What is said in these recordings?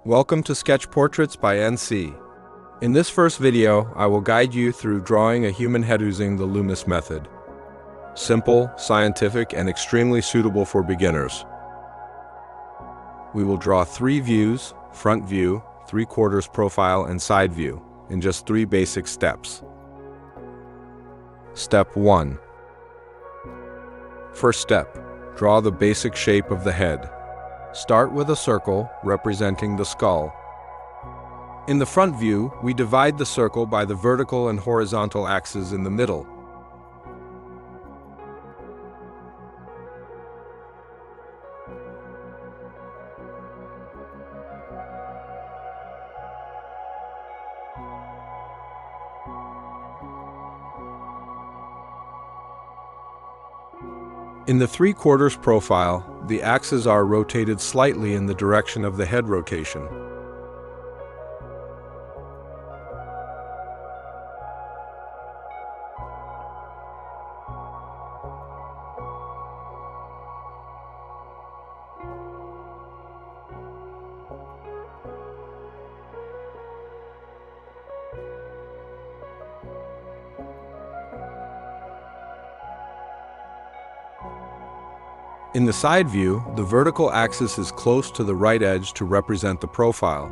Welcome to Sketch Portraits by NC. In this first video, I will guide you through drawing a human head using the Loomis Method. Simple, scientific, and extremely suitable for beginners. We will draw 3 views: front view, 3/4 profile, and side view, in just 3 basic steps. Step 1. First step, draw the basic shape of the head. Start with a circle representing the skull. In the front view, we divide the circle by the vertical and horizontal axes in the middle. In the 3/4 profile, the axes are rotated slightly in the direction of the head rotation. In the side view, the vertical axis is close to the right edge to represent the profile.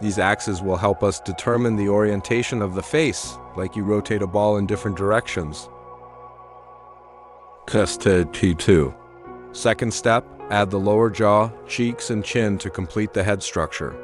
These axes will help us determine the orientation of the face, like you rotate a ball in different directions. T2. Second step, add the lower jaw, cheeks, and chin to complete the head structure.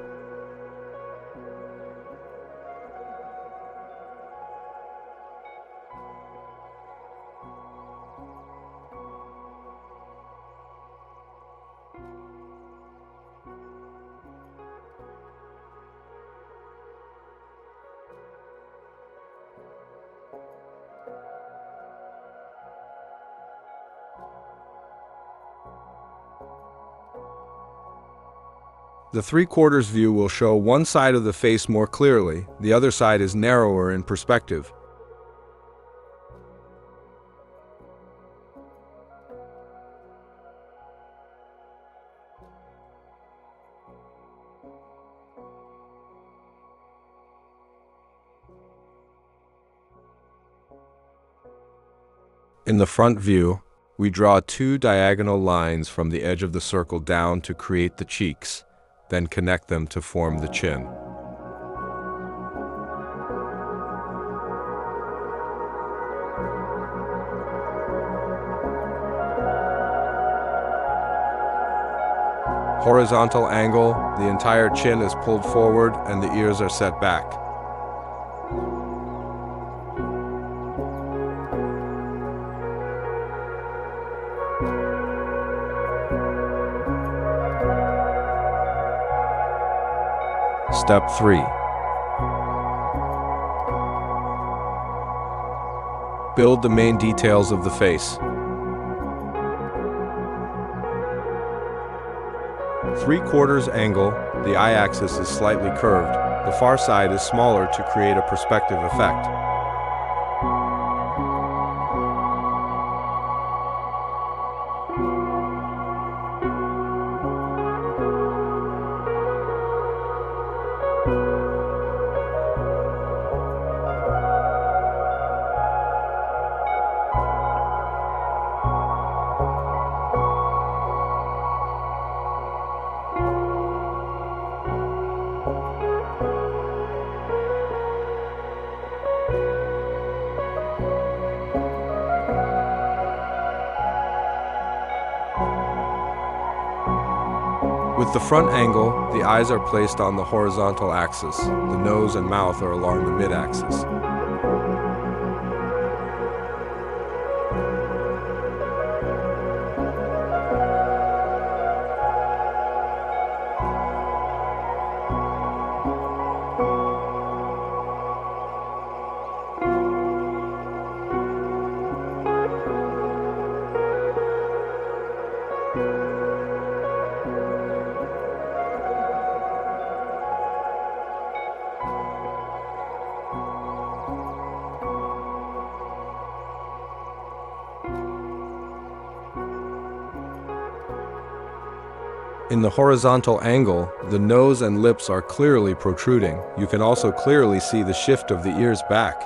The 3/4 view will show one side of the face more clearly, the other side is narrower in perspective. In the front view, we draw 2 diagonal lines from the edge of the circle down to create the cheeks, then connect them to form the chin. Horizontal angle, the entire chin is pulled forward and the ears are set back. Step 3. Build the main details of the face. 3/4 angle, the eye axis is slightly curved. The far side is smaller to create a perspective effect. With the front angle, the eyes are placed on the horizontal axis. The nose and mouth are along the mid-axis. In the horizontal angle, the nose and lips are clearly protruding. You can also clearly see the shift of the ears back.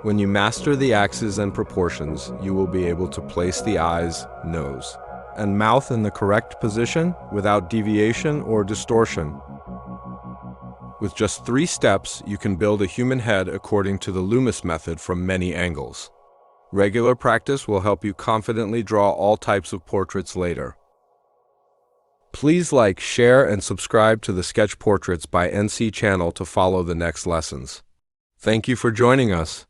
When you master the axes and proportions, you will be able to place the eyes, nose, and mouth in the correct position without deviation or distortion. With just 3 steps, you can build a human head according to the Loomis method from many angles. Regular practice will help you confidently draw all types of portraits later. Please like, share, and subscribe to the Sketch Portraits by NC channel to follow the next lessons. Thank you for joining us.